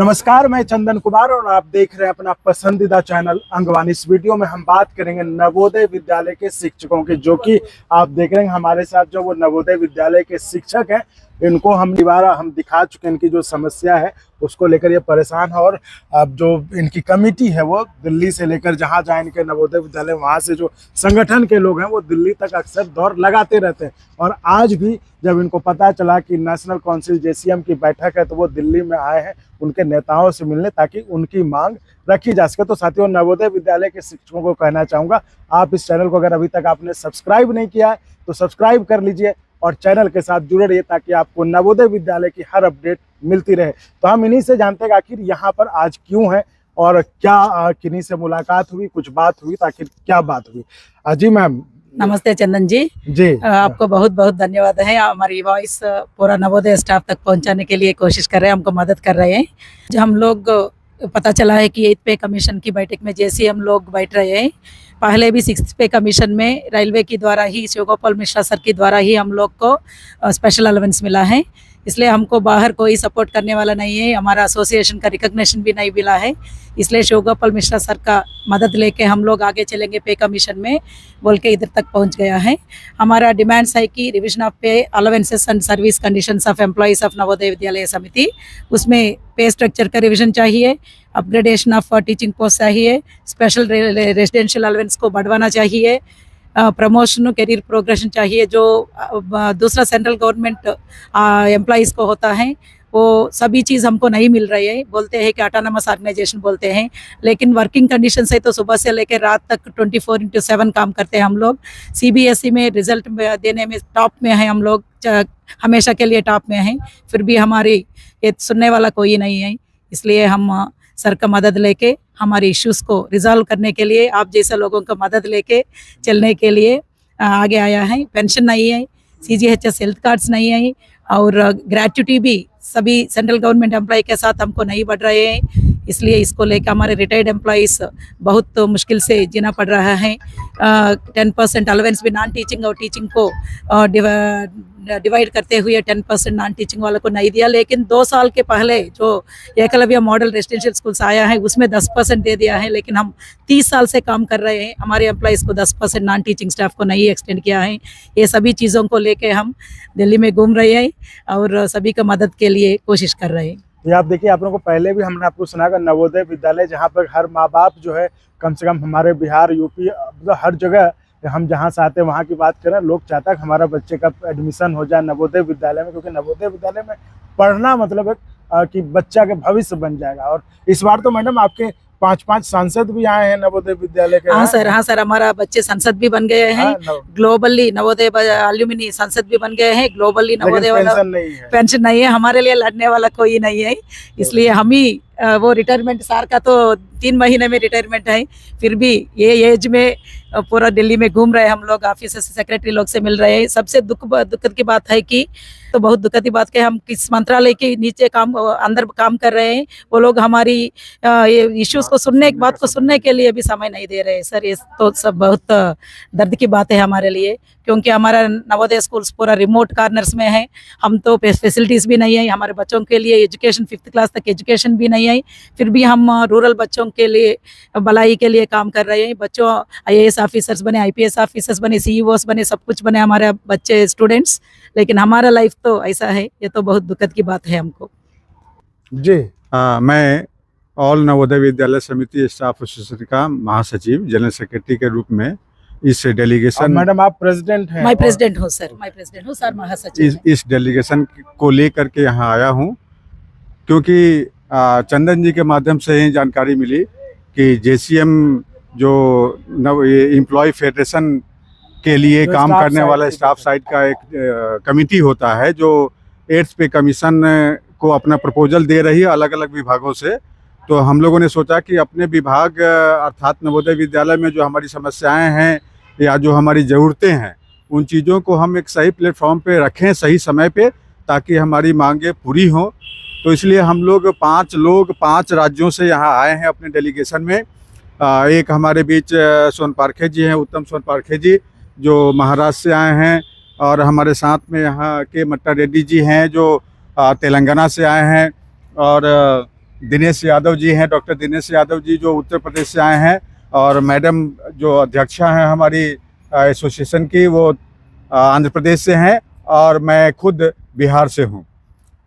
नमस्कार, मैं चंदन कुमार और आप देख रहे हैं अपना पसंदीदा चैनल अंगवानी। इस वीडियो में हम बात करेंगे नवोदय विद्यालय के शिक्षकों की, जो कि आप देख रहे हैं हमारे साथ जो वो नवोदय विद्यालय के शिक्षक हैं। इनको हम दिखा चुके हैं, इनकी जो समस्या है उसको लेकर ये परेशान है। और अब जो इनकी कमेटी है वो दिल्ली से लेकर जहाँ जहाँ इनके नवोदय विद्यालय, वहाँ से जो संगठन के लोग हैं वो दिल्ली तक अक्सर दौर लगाते रहते हैं। और आज भी जब इनको पता चला कि नेशनल काउंसिल JCM की बैठक है तो वो दिल्ली में आए हैं उनके नेताओं से मिलने, ताकि उनकी मांग रखी जा सके। तो साथियों, नवोदय विद्यालय के शिक्षकों को कहना चाहूँगा, आप इस चैनल को अगर अभी तक आपने सब्सक्राइब नहीं किया है तो सब्सक्राइब कर लीजिए और चैनल के साथ जुड़े रहिए, ताकि आपको नवोदय विद्यालय की हर अपडेट मिलती रहे। तो हम इन्हीं से जानते हैं आखिर यहाँ पर आज क्यों है और क्या किन्हीं से मुलाकात हुई, कुछ बात हुई, ताकि क्या बात हुई। जी मैम, नमस्ते चंदन जी। आपको बहुत बहुत धन्यवाद है। हमारी वॉइस पूरा नवोदय स्टाफ तक पहुंचाने के लिए कोशिश कर रहे हैं, हमको मदद कर रहे हैं। जो हम लोग पता चला है कि 8th पे कमीशन की बैठक में जैसे हम लोग बैठ रहे हैं, पहले भी 6th पे कमीशन में रेलवे के द्वारा ही, शिवगोपाल मिश्रा सर के द्वारा ही हम लोग को स्पेशल अलावेंस मिला है। इसलिए हमको बाहर कोई सपोर्ट करने वाला नहीं है, हमारा एसोसिएशन का रिकग्निशन भी नहीं मिला है। इसलिए शिवगोपाल मिश्रा सर का मदद लेके हम लोग आगे चलेंगे पे कमीशन में बोल के इधर तक पहुंच गया है। हमारा डिमांड्स है कि रिविजन ऑफ पे allowances and service conditions of employees of Navodaya Vidyalaya समिति, उसमें पे स्ट्रक्चर का रिविजन चाहिए, अपग्रेडेशन ऑफ टीचिंग पोस्ट चाहिए, स्पेशल रेजिडेंशियल अलावेंस को बढ़वाना चाहिए, प्रमोशन करियर प्रोग्रेशन चाहिए। जो दूसरा सेंट्रल गवर्नमेंट एम्प्लॉइज़ को होता है वो सभी चीज़ हमको नहीं मिल रही है। बोलते हैं कि ऑटोनमस ऑर्गेनाइजेशन बोलते हैं, लेकिन वर्किंग कंडीशन से तो सुबह से लेकर रात तक 24/7 काम करते हैं हम लोग। CBSE में रिजल्ट देने में टॉप में है हम लोग, हमेशा के लिए टॉप में हैं, फिर भी हमारी ये सुनने वाला कोई नहीं है। इसलिए हम सर का मदद लेके हमारे इश्यूज़ को रिजॉल्व करने के लिए, आप जैसे लोगों का मदद लेके चलने के लिए आगे आया है। पेंशन नहीं है, CGHS हेल्थ कार्ड्स नहीं है, और ग्रेच्युटी भी सभी सेंट्रल गवर्नमेंट एम्प्लॉय के साथ हमको नहीं बढ़ रहे हैं। इसलिए इसको लेकर हमारे रिटायर्ड एम्प्लॉइज़ बहुत मुश्किल से जीना पड़ रहा है। 10% अलावेंस भी नॉन टीचिंग और टीचिंग को डिवाइड करते हुए 10% नॉन टीचिंग वालों को नहीं दिया। लेकिन 2 साल के पहले जो एकलव्य मॉडल रेजिडेंशियल स्कूल्स आया है उसमें 10% दे दिया है, लेकिन हम 30 साल से काम कर रहे हैं, हमारे एम्प्लॉइज़ को 10% नॉन टीचिंग स्टाफ को नहीं एक्सटेंड किया है। ये सभी चीज़ों को लेके हम दिल्ली में घूम रहे हैं और सभी का मदद के लिए कोशिश कर रहे हैं। ये आप देखिए, आप लोगों को पहले भी हमने आपको सुना नवोदय विद्यालय, जहाँ पर हर माँ बाप जो है, कम से कम हमारे बिहार, यूपी, मतलब हर जगह हम जहाँ से आते हैं वहाँ की बात करें, लोग चाहता है कि हमारा बच्चे का एडमिशन हो जाए नवोदय विद्यालय में, क्योंकि नवोदय विद्यालय में पढ़ना मतलब एक कि बच्चा के भविष्य बन जाएगा। और इस बार तो मैडम आपके 5 सांसद भी आए हैं नवोदय विद्यालय के। हाँ सर, हमारा बच्चे संसद भी बन गए हैं। ग्लोबली नवोदय अलुमिनी संसद भी बन गए हैं। ग्लोबली नवोदय वाला पेंशन नहीं है, हमारे लिए लड़ने वाला कोई नहीं है। इसलिए हम ही वो रिटायरमेंट, सर का तो 3 महीने में रिटायरमेंट है, फिर भी ये एज में पूरा दिल्ली में घूम रहे हैं हम लोग, ऑफिस से सेक्रेटरी लोग से मिल रहे हैं। सबसे दुखद की बात है कि, तो बहुत दुखद की बात कि हम किस मंत्रालय के नीचे अंदर काम कर रहे हैं, वो लोग हमारी ये इश्यूज को सुनने, बात को सुनने के लिए भी समय नहीं दे रहे हैं। सर, ये तो सब बहुत दर्द की बात है हमारे लिए, क्योंकि हमारा नवोदय स्कूल्स पूरा रिमोट कॉर्नर्स में है। हम तो फैसिलिटीज़ भी नहीं है, हमारे बच्चों के लिए एजुकेशन 5th क्लास तक एजुकेशन भी नहीं है, फिर भी हम रूरल बच्चों के लिए भलाई के लिए काम कर रहे हैं। बच्चों IAS ऑफिसर्स बने, IPS ऑफिसर्स बने, CEOs बने, सब कुछ बने हमारे बच्चे स्टूडेंट्स, लेकिन हमारा लाइफ तो ऐसा है। ये तो बहुत दुखद की बात है हमको। जी मैं ऑल नवोदय विद्यालय समिति स्टाफ एसोसिएशन का महासचिव, जनरल सेक्रेटरी के रूप में इस डेलीगेशन। मैडम आप प्रेसिडेंट हैं? मैं प्रेसिडेंट हूँ सर, महासचिव। इस डेलीगेशन को लेकर के यहाँ आया हूँ, क्योंकि चंदन जी के माध्यम से ही जानकारी मिली कि JCM जो एम्प्लॉय फेडरेशन के लिए काम करने वाला स्टाफ साइड का एक कमेटी होता है, जो 8th पे कमीशन को अपना प्रपोजल दे रही है अलग अलग विभागों से। तो हम लोगों ने सोचा कि अपने विभाग अर्थात नवोदय विद्यालय में जो हमारी समस्याएं हैं या जो हमारी ज़रूरतें हैं, उन चीज़ों को हम एक सही प्लेटफॉर्म पे रखें सही समय पे, ताकि हमारी मांगें पूरी हों। तो इसलिए हम लोग 5 राज्यों से यहाँ आए हैं अपने डेलीगेशन में। एक हमारे बीच सोन पारखे जी हैं, उत्तम सोन पारखे जी, जो महाराष्ट्र से आए हैं, और हमारे साथ में यहाँ के मट्टा रेड्डी जी हैं जो तेलंगाना से आए हैं, और दिनेश यादव जी हैं, डॉक्टर दिनेश यादव जी जो उत्तर प्रदेश से आए हैं, और मैडम जो अध्यक्षा हैं हमारी एसोसिएशन की, वो आंध्र प्रदेश से हैं, और मैं खुद बिहार से हूं।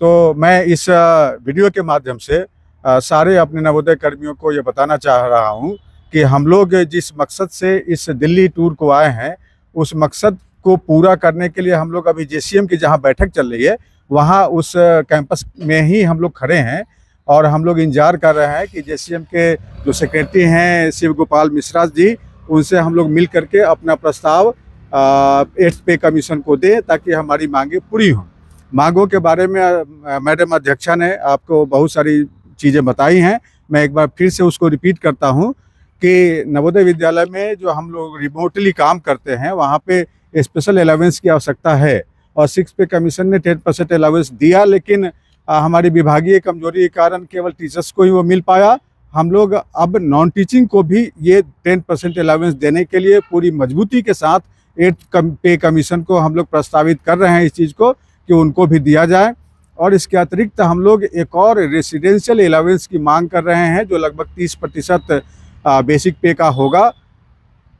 तो मैं इस वीडियो के माध्यम से सारे अपने नवोदय कर्मियों को ये बताना चाह रहा हूं कि हम लोग जिस मकसद से इस दिल्ली टूर को आए हैं, उस मकसद को पूरा करने के लिए हम लोग अभी जेसीएम की जहां बैठक चल रही है, वहां उस कैंपस में ही हम लोग खड़े हैं, और हम लोग इंतजार कर रहे हैं कि जेसीएम के जो सेक्रेटरी हैं शिव गोपाल मिश्रा जी, उनसे हम लोग मिल करके अपना प्रस्ताव 8th पे कमीशन को दें, ताकि हमारी मांगे पूरी हों। मांगों के बारे में मैडम अध्यक्षा ने आपको बहुत सारी चीज़ें बताई हैं। मैं एक बार फिर से उसको रिपीट करता हूं कि नवोदय विद्यालय में जो हम लोग रिमोटली काम करते हैं, वहां पे स्पेशल अलावेंस की आवश्यकता है, और 6 पे कमीशन ने 10% अलावेंस दिया, लेकिन हमारी विभागीय कमजोरी के कारण केवल टीचर्स को ही वो मिल पाया। हम लोग अब नॉन टीचिंग को भी ये 10% अलावेंस देने के लिए पूरी मजबूती के साथ 8th पे कमीशन को हम लोग प्रस्तावित कर रहे हैं, इस चीज़ को कि उनको भी दिया जाए। और इसके अतिरिक्त हम लोग एक और रेसिडेंशियल अलावेंस की मांग कर रहे हैं, जो लगभग 30% बेसिक पे का होगा।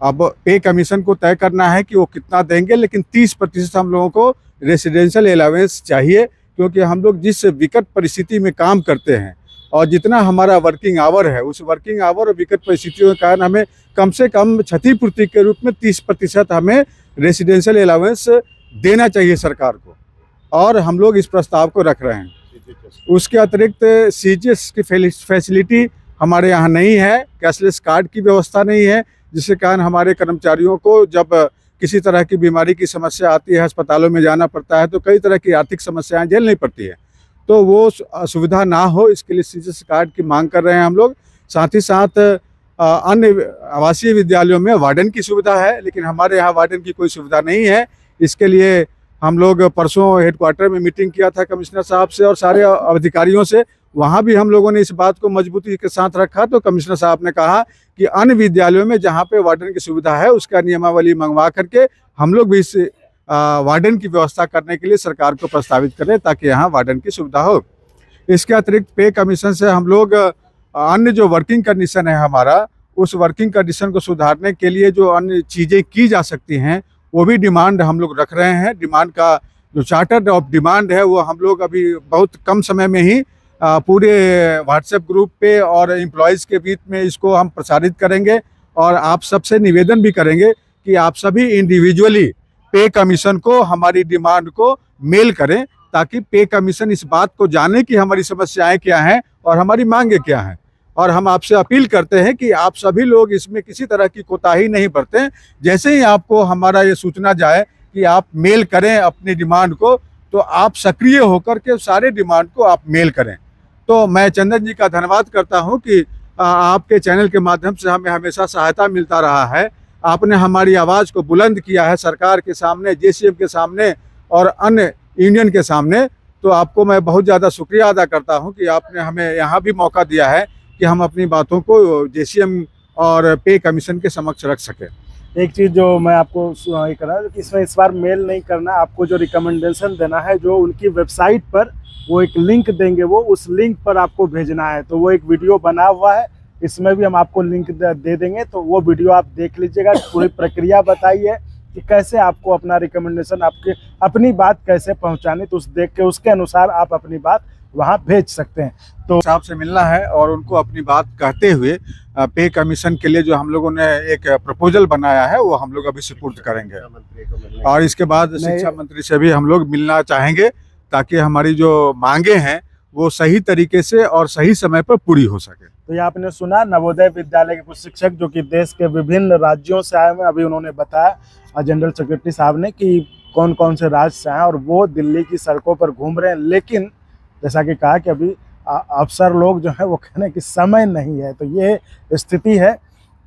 अब पे कमीशन को तय करना है कि वो कितना देंगे, लेकिन 30% हम लोगों को रेसिडेंशियल अलावेंस चाहिए, क्योंकि हम लोग जिस विकट परिस्थिति में काम करते हैं और जितना हमारा वर्किंग आवर है, उस वर्किंग आवर और विकट परिस्थितियों के कारण हमें कम से कम क्षतिपूर्ति के रूप में 30% हमें रेसिडेंशियल अलावेंस देना चाहिए सरकार को, और हम लोग इस प्रस्ताव को रख रहे हैं। उसके अतिरिक्त सीजीएस की फैसिलिटी हमारे यहाँ नहीं है, कैशलेस कार्ड की व्यवस्था नहीं है, जिसके कारण हमारे कर्मचारियों को जब किसी तरह की बीमारी की समस्या आती है, अस्पतालों में जाना पड़ता है, तो कई तरह की आर्थिक समस्याएं झेलनी पड़ती है। तो वो सुविधा ना हो, इसके लिए सीजीएस कार्ड की मांग कर रहे हैं हम लोग। साथ ही साथ अन्य आवासीय विद्यालयों में वार्डन की सुविधा है, लेकिन हमारे यहाँ वार्डन की कोई सुविधा नहीं है। इसके लिए हम लोग परसों हेडक्वार्टर में मीटिंग किया था कमिश्नर साहब से और सारे अधिकारियों से, वहाँ भी हम लोगों ने इस बात को मजबूती के साथ रखा। तो कमिश्नर साहब ने कहा कि अन्य विद्यालयों में जहाँ पे वार्डन की सुविधा है, उसका नियमावली मंगवा करके हम लोग भी इस वार्डन की व्यवस्था करने के लिए सरकार को प्रस्तावित करें, ताकि यहाँ वार्डन की सुविधा हो। इसके अतिरिक्त पे कमीशन से हम लोग अन्य जो वर्किंग कंडीशन है हमारा, उस वर्किंग कंडीशन को सुधारने के लिए जो अन्य चीज़ें की जा सकती हैं, वो भी डिमांड हम लोग रख रहे हैं। डिमांड का जो चार्टर ऑफ डिमांड है, वो हम लोग अभी बहुत कम समय में ही पूरे व्हाट्सएप ग्रुप पे और एम्प्लॉयज़ के बीच में इसको हम प्रसारित करेंगे, और आप सबसे निवेदन भी करेंगे कि आप सभी इंडिविजुअली पे कमीशन को हमारी डिमांड को मेल करें, ताकि पे कमीशन इस बात को जाने कि हमारी समस्याएं क्या हैं और हमारी मांगे क्या हैं। और हम आपसे अपील करते हैं कि आप सभी लोग इसमें किसी तरह की कोताही नहीं बरतें। जैसे ही आपको हमारा ये सूचना जाए कि आप मेल करें अपनी डिमांड को, तो आप सक्रिय होकर के सारे डिमांड को आप मेल करें। तो मैं चंदन जी का धन्यवाद करता हूं कि आपके चैनल के माध्यम से हमें हमेशा सहायता मिलता रहा है। आपने हमारी आवाज़ को बुलंद किया है सरकार के सामने, जेसीएम के सामने और अन्य यूनियन के सामने। तो आपको मैं बहुत ज़्यादा शुक्रिया अदा करता हूं कि आपने हमें यहाँ भी मौका दिया है कि हम अपनी बातों को जेसीएम और पे कमीशन के समक्ष रख सकें। एक चीज़ जो मैं आपको ये कर रहा हूँ कि इसमें इस बार मेल नहीं करना, आपको जो रिकमेंडेशन देना है, जो उनकी वेबसाइट पर वो एक लिंक देंगे, वो उस लिंक पर आपको भेजना है। तो वो एक वीडियो बना हुआ है, इसमें भी हम आपको लिंक दे देंगे, तो वो वीडियो आप देख लीजिएगा। पूरी प्रक्रिया बताई है कि कैसे आपको अपना रिकमेंडेशन, आपके अपनी बात कैसे पहुँचानी, तो उस देख के उसके अनुसार आप अपनी बात वहाँ भेज सकते हैं। तो साहब से मिलना है और उनको अपनी बात कहते हुए पे कमीशन के लिए जो हम लोगों ने एक प्रपोजल बनाया है, वो हम लोग अभी सुपुर्द करेंगे। और इसके बाद शिक्षा मंत्री से भी हम लोग मिलना चाहेंगे, ताकि हमारी जो मांगे हैं वो सही तरीके से और सही समय पर पूरी हो सके। तो ये आपने सुना नवोदय विद्यालय के कुछ शिक्षक जो कि देश के विभिन्न राज्यों से आए हुए, अभी उन्होंने बताया जनरल सेक्रेटरी साहब ने कि कौन कौन से राज्य से आए और वो दिल्ली की सड़कों पर घूम रहे हैं। लेकिन जैसा कि कहा कि अभी अफसर लोग जो है वो कहने की समय नहीं है, तो ये स्थिति है।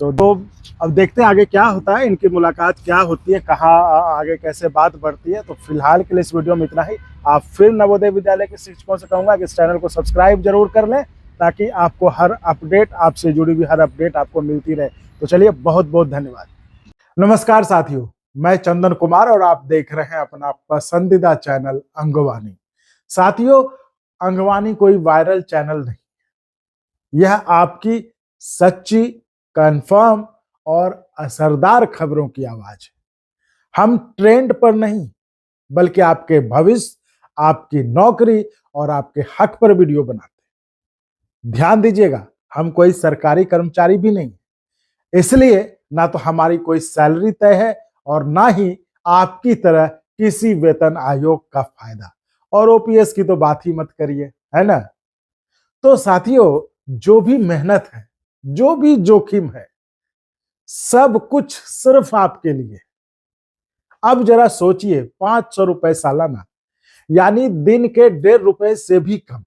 तो अब देखते हैं आगे क्या होता है, इनकी मुलाकात क्या होती है, कहाँ आगे कैसे बात बढ़ती है। तो फिलहाल के लिए इस वीडियो में इतना ही। आप फिर नवोदय विद्यालय के शिक्षकों से कहूँगा कि इस चैनल को सब्सक्राइब जरूर कर लें, ताकि आपको हर अपडेट, आपसे जुड़ी हुई हर अपडेट आपको मिलती रहे। तो चलिए, बहुत बहुत धन्यवाद। नमस्कार साथियों, मैं चंदन कुमार और आप देख रहे हैं अपना पसंदीदा चैनल अंगवानी। साथियों, अंगवानी कोई वायरल चैनल नहीं, यह आपकी सच्ची, कंफर्म और असरदार खबरों की आवाज है। हम ट्रेंड पर नहीं, बल्कि आपके भविष्य, आपकी नौकरी और आपके हक पर वीडियो बनाते हैं। ध्यान दीजिएगा, हम कोई सरकारी कर्मचारी भी नहीं, इसलिए ना तो हमारी कोई सैलरी तय है और ना ही आपकी तरह किसी वेतन आयोग का फायदा। और ओपीएस की तो बात ही मत करिए, है ना। तो साथियों, जो भी मेहनत है, जो भी जोखिम है, सब कुछ सिर्फ आपके लिए। अब जरा सोचिए, 500 रुपए सालाना, यानी दिन के 1.5 रुपए से भी कम।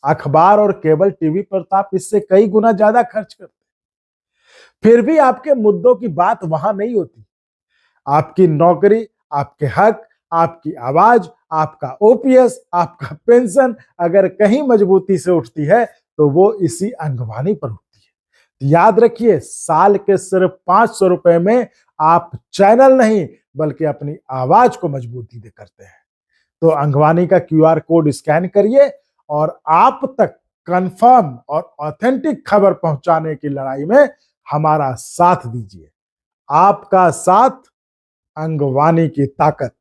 अखबार और केबल टीवी पर तो आप इससे कई गुना ज्यादा खर्च करते, फिर भी आपके मुद्दों की बात वहां नहीं होती। आपकी नौकरी, आपके हक, आपकी आवाज, आपका ओपीएस, आपका पेंशन अगर कहीं मजबूती से उठती है तो वो इसी अंगवानी पर उठती है। याद रखिए, साल के सिर्फ 500 रुपए में आप चैनल नहीं, बल्कि अपनी आवाज को मजबूती दे करते हैं। तो अंगवानी का क्यूआर कोड स्कैन करिए और आप तक कंफर्म और ऑथेंटिक खबर पहुंचाने की लड़ाई में हमारा साथ दीजिए। आपका साथ, अंगवानी की ताकत।